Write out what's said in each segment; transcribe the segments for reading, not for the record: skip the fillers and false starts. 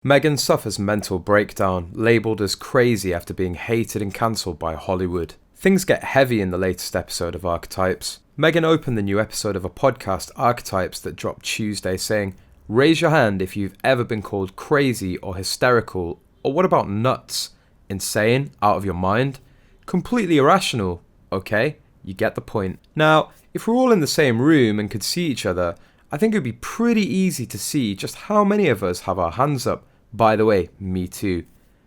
Meghan suffers mental breakdown, labelled as crazy after being hated and cancelled by Hollywood. Things get heavy in the latest episode of Archetypes. Meghan opened the new episode of a podcast, Archetypes, that dropped Tuesday saying, "Raise your hand if you've ever been called crazy or hysterical, or what about nuts? Insane? Out of your mind? Completely irrational? Okay, you get the point." Now, if we're all in the same room and could see each other, I think it would be pretty easy to see just how many of us have our hands up. By the way, me too.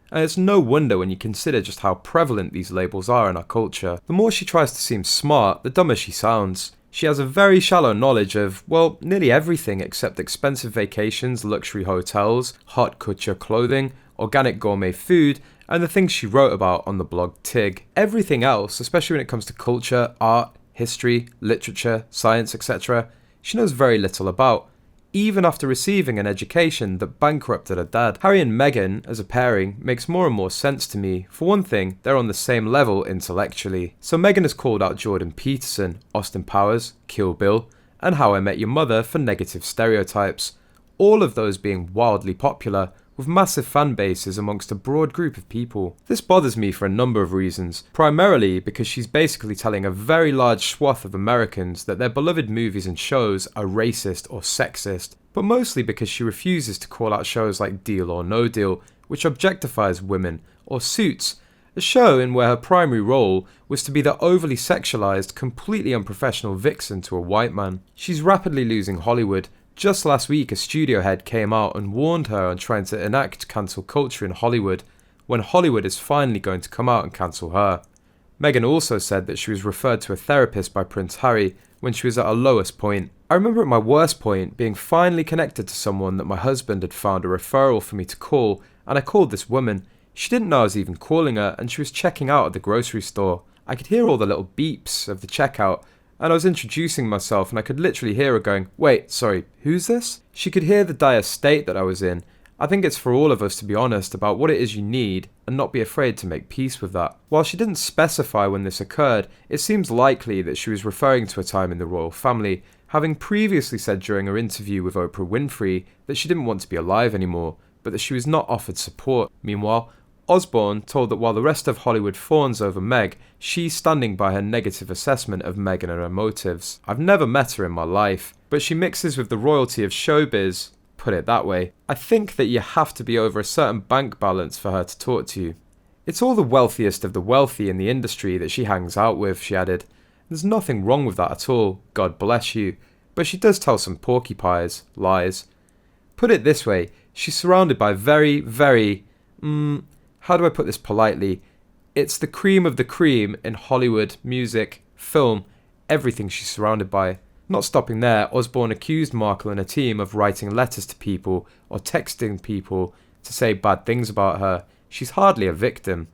And it's no wonder when you consider just how prevalent these labels are in our culture. The more she tries to seem smart, the dumber she sounds. She has a very shallow knowledge of, well, nearly everything except expensive vacations, luxury hotels, haute couture clothing, organic gourmet food, and the things she wrote about on the blog Tig. Everything else, especially when it comes to culture, art, history, literature, science, etc., she knows very little about, even after receiving an education that bankrupted her dad. Harry and Meghan, as a pairing, makes more and more sense to me. For one thing, they're on the same level intellectually. So Meghan has called out Jordan Peterson, Austin Powers, Kill Bill, and How I Met Your Mother for negative stereotypes, all of those being wildly popular, with massive fan bases amongst a broad group of people. This bothers me for a number of reasons, primarily because she's basically telling a very large swath of Americans that their beloved movies and shows are racist or sexist, but mostly because she refuses to call out shows like Deal or No Deal, which objectifies women, or Suits, a show in where her primary role was to be the overly sexualized, completely unprofessional vixen to a white man. She's rapidly losing Hollywood. Just last week, a studio head came out and warned her on trying to enact cancel culture in Hollywood, when Hollywood is finally going to come out and cancel her. Meghan also said that she was referred to a therapist by Prince Harry when she was at her lowest point. I remember at my worst point being finally connected to someone that my husband had found a referral for me to call, and I called this woman. She didn't know I was even calling her, and she was checking out at the grocery store. I could hear all the little beeps of the checkout, and I was introducing myself and I could literally hear her going, "Wait, sorry, who's this?" She could hear the dire state that I was in. I think it's for all of us to be honest about what it is you need and not be afraid to make peace with that. While she didn't specify when this occurred, it seems likely that she was referring to a time in the royal family, having previously said during her interview with Oprah Winfrey that she didn't want to be alive anymore, but that she was not offered support. Meanwhile, Osbourne told that while the rest of Hollywood fawns over Meg, she's standing by her negative assessment of Meghan and her motives. I've never met her in my life, but she mixes with the royalty of showbiz, put it that way. I think that you have to be over a certain bank balance for her to talk to you. It's all the wealthiest of the wealthy in the industry that she hangs out with, she added. There's nothing wrong with that at all, God bless you, but she does tell some porcupines, lies. Put it this way, she's surrounded by very, how do I put this politely? It's the cream of the cream in Hollywood, music, film, everything she's surrounded by. Not stopping there, Osbourne accused Markle and her team of writing letters to people or texting people to say bad things about her. She's hardly a victim.